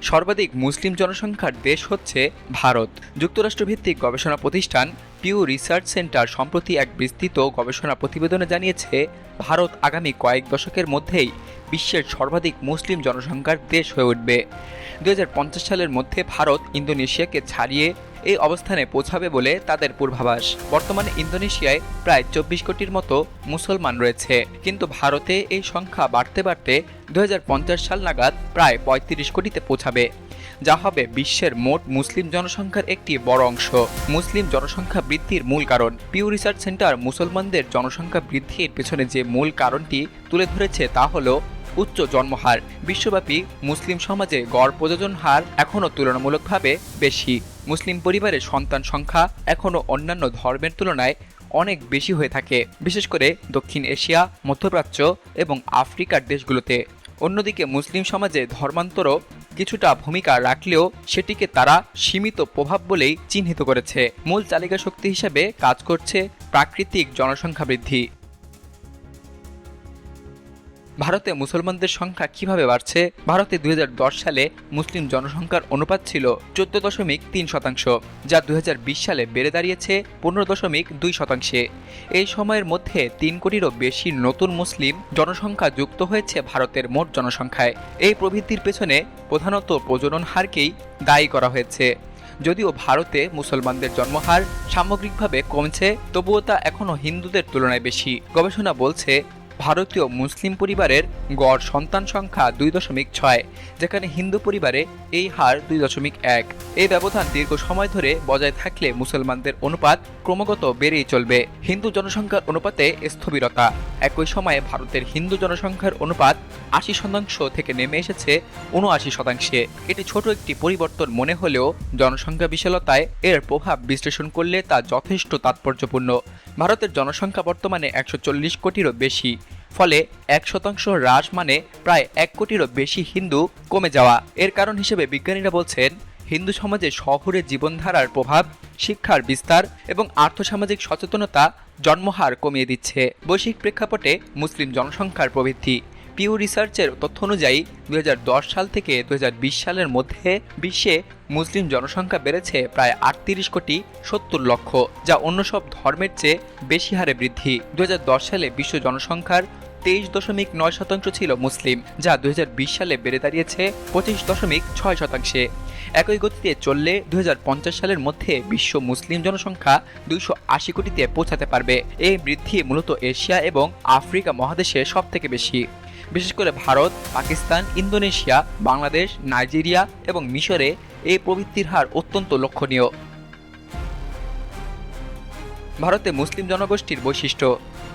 সর্বাধিক মুসলিম জনসংখ্যার দেশ হচ্ছে ভারত। যুক্তরাষ্ট্রভিত্তিক গবেষণা প্রতিষ্ঠান পিউ রিসার্চ সেন্টার সম্প্রতি এক বিস্তৃত গবেষণা প্রতিবেদনে জানিয়েছে, ভারত আগামী কয়েক দশকের মধ্যেই বিশ্বের সর্বাধিক মুসলিম জনসংখ্যার দেশ হয়ে উঠবে। 2050 সালের মধ্যে ভারত ইন্দোনেশিয়াকে ছাড়িয়ে এই অবস্থানে পৌঁছাবে বলে তাদের পূর্বাভাস। বর্তমানে ইন্দোনেশিয়ায় প্রায় 24 কোটির মতো মুসলমান রয়েছে, কিন্তু ভারতে এই সংখ্যা বাড়তে বাড়তে 2050 সাল নাগাদ প্রায় 35 কোটিতে পৌঁছাবে, যা হবে বিশ্বের মোট মুসলিম জনসংখ্যার একটি বড় অংশ। মুসলিম জনসংখ্যা বৃদ্ধির মূল কারণ। পিউ রিসার্চ সেন্টার মুসলমানদের জনসংখ্যা বৃদ্ধির পেছনে যে মূল কারণটি তুলে ধরেছে তা হল উচ্চ জন্মহার। বিশ্বব্যাপী মুসলিম সমাজে গড় প্রজনন হার এখনও তুলনামূলকভাবে বেশি। মুসলিম পরিবারের সন্তান সংখ্যা এখনও অন্যান্য ধর্মের তুলনায় অনেক বেশি হয়ে থাকে, বিশেষ করে দক্ষিণ এশিয়া, মধ্যপ্রাচ্য এবং আফ্রিকার দেশগুলোতে। অন্যদিকে মুসলিম সমাজে ধর্মান্তরও কিছুটা ভূমিকা রাখলেও সেটিকে তারা সীমিত প্রভাব বলেই চিহ্নিত করেছে। মূল চালিকা শক্তি হিসেবে কাজ করছে প্রাকৃতিক জনসংখ্যা বৃদ্ধি। ভারতে মুসলমানদের সংখ্যা কিভাবে বাড়ছে? ভারতে 2010 সালে মুসলিম জনসংখ্যার অনুপাত ছিল 14.3%, যা 2020 সালে বেড়ে দাঁড়িয়েছে 15.2%। এই সময়ের মধ্যে 3 কোটিরও বেশি নতুন মুসলিম জনসংখ্যা যুক্ত হয়েছে ভারতের মোট জনসংখ্যায়। এই প্রবৃদ্ধির পেছনে প্রধানত প্রজনন হারকেই দায়ী করা হয়েছে। যদিও ভারতে মুসলমানদের জন্মহার সামগ্রিকভাবে কমছে, তবুও তা এখনও হিন্দুদের তুলনায় বেশি। গবেষণা বলছে, ভারতীয় মুসলিম পরিবারের গড় সন্তান সংখ্যা 2.6, যেখানে হিন্দু পরিবারে এই হার 2.1। এই ব্যবধান দীর্ঘ সময় ধরে বজায় থাকলে মুসলমানদের অনুপাত ক্রমাগত বেড়েই চলবে। হিন্দু জনসংখ্যার অনুপাতে স্থবিরতা। একই সময়ে ভারতের হিন্দু জনসংখ্যার অনুপাত 80% থেকে নেমে এসেছে 79%। এটি ছোট একটি পরিবর্তন মনে হলেও জনসংখ্যা বিশালতায় এর প্রভাব বিশ্লেষণ করলে তা যথেষ্ট তাৎপর্যপূর্ণ। ভারতের জনসংখ্যা বর্তমানে 140 কোটিরও বেশি, ফলে 1% হ্রাস মানে প্রায় 1 কোটিরও বেশি হিন্দু কমে যাওয়া। এর কারণ হিসেবে বিজ্ঞানীরা বলছেন, হিন্দু সমাজে শহুরে জীবনধারার প্রভাব, শিক্ষার বিস্তার এবং আর্থসামাজিক সচেতনতা জন্মহার কমিয়ে দিচ্ছে। বৈশ্বিক প্রেক্ষাপটে মুসলিম জনসংখ্যার প্রবৃদ্ধি। পিউ রিসার্চের তথ্য অনুযায়ী 2010 সাল থেকে 2020 সালের মধ্যে বিশ্বে মুসলিম জনসংখ্যা বেড়েছে প্রায় 38.70 কোটি, যা অন্য সব ধর্মের চেয়ে বেশি হারে বৃদ্ধি। 2010 সালে বিশ্ব জনসংখ্যার 23.9% ছিল মুসলিম, যা 2020 সালে বেড়ে দাঁড়িয়েছে 25.6%। একই গতিতে চললে 2050 সালের মধ্যে বিশ্ব মুসলিম জনসংখ্যা 280 কোটিতে পৌঁছাতে পারবে। এই বৃদ্ধি মূলত এশিয়া এবং আফ্রিকা মহাদেশে সবথেকে বেশি। বিশেষ করে ভারত, পাকিস্তান, ইন্দোনেশিয়া, বাংলাদেশ, নাইজেরিয়া এবং মিশরে এই প্রবৃদ্ধির হার অত্যন্ত লক্ষণীয়। ভারতে মুসলিম জনগোষ্ঠীর বৈশিষ্ট্য।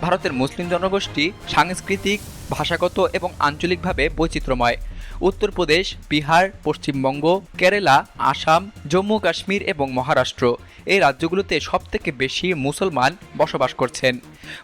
ভারতের মুসলিম জনগোষ্ঠী সাংস্কৃতিক, ভাষাগত এবং আঞ্চলিকভাবে বৈচিত্র্যময়। উত্তরপ্রদেশ, বিহার, পশ্চিমবঙ্গ, কেরালা, আসাম, জম্মু কাশ্মীর এবং মহারাষ্ট্র এই রাজ্যগুলোতে সবথেকে বেশি মুসলমান বসবাস করছেন।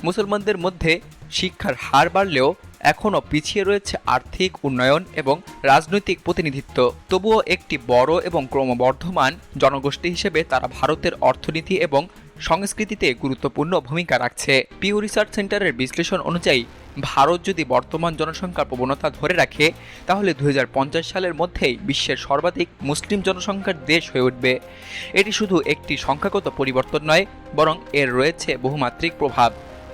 মুসলমানদের মধ্যে শিক্ষার হার বাড়লেও এখনও পিছিয়ে রয়েছে আর্থিক উন্নয়ন এবং রাজনৈতিক প্রতিনিধিত্ব। তবুও একটি বড় এবং ক্রমবর্ধমান জনগোষ্ঠী হিসেবে তারা ভারতের অর্থনীতি এবং সংস্কৃতিতে গুরুত্বপূর্ণ ভূমিকা রাখছে। পিউ রিসার্চ সেন্টারের বিশ্লেষণ অনুযায়ী, ভারত যদি বর্তমান জনসংখ্যার প্রবণতা ধরে রাখে, তাহলে 2050 সালের মধ্যেই বিশ্বের সর্বাধিক মুসলিম জনসংখ্যার দেশ হয়ে উঠবে। এটি শুধু একটি সংখ্যাগত পরিবর্তন নয়, বরং এর রয়েছে বহুমাত্রিক প্রভাব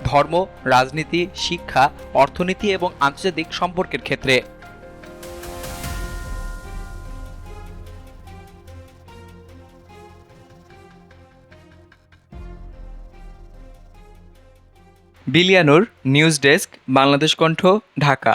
ধর্ম, রাজনীতি, শিক্ষা, অর্থনীতি এবং আন্তর্জাতিক সম্পর্কের ক্ষেত্রে। বিলিয়ানুর, নিউজ ডেস্ক, বাংলাদেশ কণ্ঠ, ঢাকা।